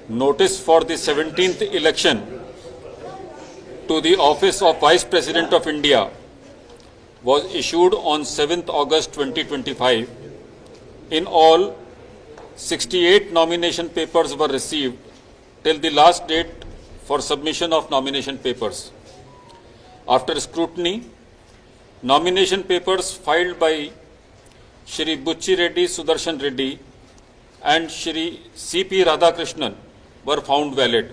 Notice for the 17th election to the office of Vice President of India was issued on 7th August 2025. In all, 68 nomination papers were received till the last date for submission of nomination papers. After scrutiny, nomination papers filed by Shri Bucci Reddy Sudarshan Reddy and Shri C.P. Radhakrishnan were found valid.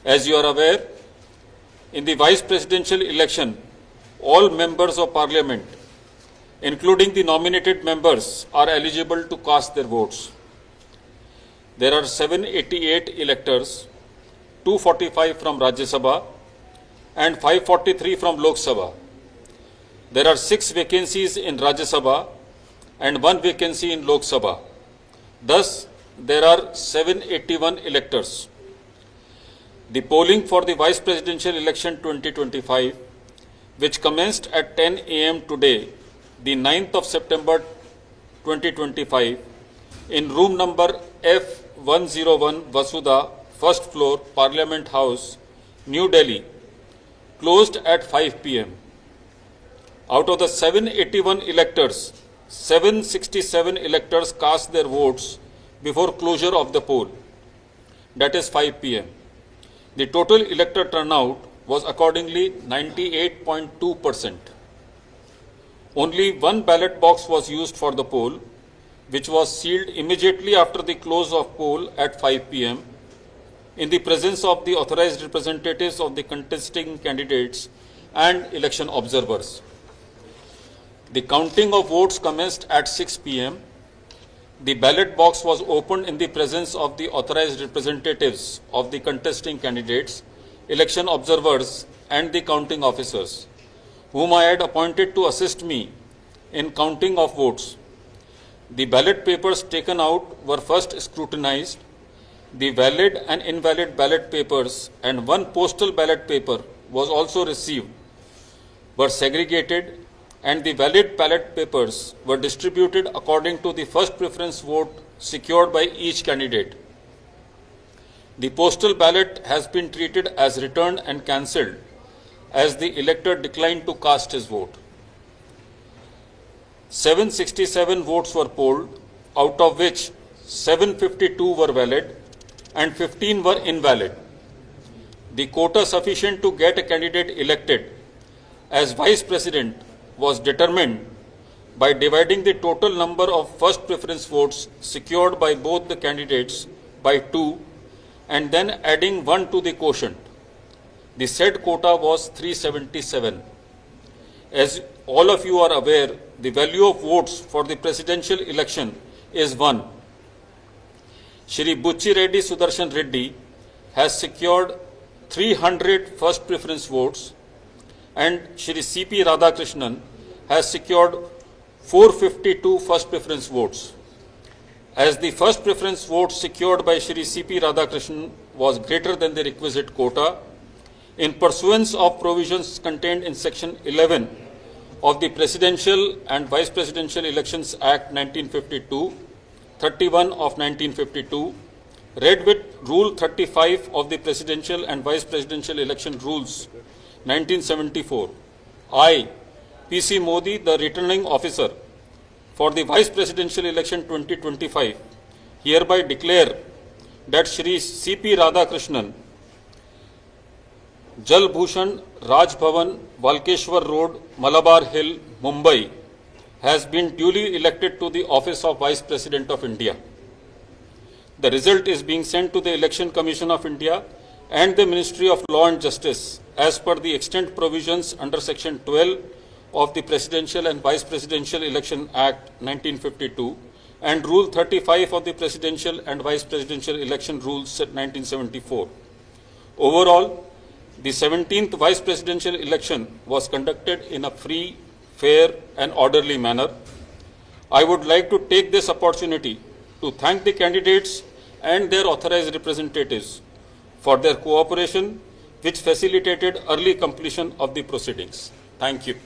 As you are aware, in the Vice Presidential election, all members of Parliament, including the nominated members, are eligible to cast their votes. There are 788 electors, 245 from Rajya Sabha and 543 from Lok Sabha. There are 6 vacancies in Rajya Sabha and 1 vacancy in Lok Sabha. Thus, there are 781 electors. The polling for the Vice Presidential election 2025, which commenced at 10 a.m. today, the 9th of September 2025, in room number F101 Vasudha, first floor, Parliament House, New Delhi, closed at 5 p.m. Out of the 781 electors, 767 electors cast their votes before closure of the poll, that is 5 p.m. The total elector turnout was accordingly 98.2%. Only one ballot box was used for the poll, which was sealed immediately after the close of poll at 5 p.m. in the presence of the authorized representatives of the contesting candidates and election observers. The counting of votes commenced at 6 p.m. The ballot box was opened in the presence of the authorized representatives of the contesting candidates, election observers, and the counting officers, whom I had appointed to assist me in counting of votes. The ballot papers taken out were first scrutinized. The valid and invalid ballot papers and 1 postal ballot paper was also received, were segregated, and the valid ballot papers were distributed according to the first preference vote secured by each candidate. The postal ballot has been treated as returned and cancelled, as the elector declined to cast his vote. 767 votes were polled, out of which 752 were valid and 15 were invalid. The quota sufficient to get a candidate elected as Vice President was determined by dividing the total number of first preference votes secured by both the candidates by 2 and then adding 1 to the quotient. The said quota was 377. As all of you are aware, the value of votes for the presidential election is 1. Shri Bucci Reddy Sudarshan Reddy has secured 300 first preference votes and Shri C.P. Radhakrishnan has secured 452 first preference votes. As the first preference vote secured by Shri C.P. Radhakrishnan was greater than the requisite quota, in pursuance of provisions contained in Section 11 of the Presidential and Vice Presidential Elections Act 1952, 31 of 1952, read with Rule 35 of the Presidential and Vice Presidential Election Rules 1974, I, P.C. Modi, the returning officer for the Vice Presidential Election 2025, hereby declare that Shri C.P. Radhakrishnan, Jal Bhushan Raj Bhavan, Walkeshwar Road, Malabar Hill, Mumbai, has been duly elected to the office of Vice President of India. The result is being sent to the Election Commission of India and the Ministry of Law and Justice as per the extant provisions under Section 12 of the Presidential and Vice Presidential Election Act 1952 and Rule 35 of the Presidential and Vice Presidential Election Rules 1974. Overall, the 17th Vice Presidential election was conducted in a free, fair and orderly manner. I would like to take this opportunity to thank the candidates and their authorized representatives for their cooperation, which facilitated early completion of the proceedings. Thank you.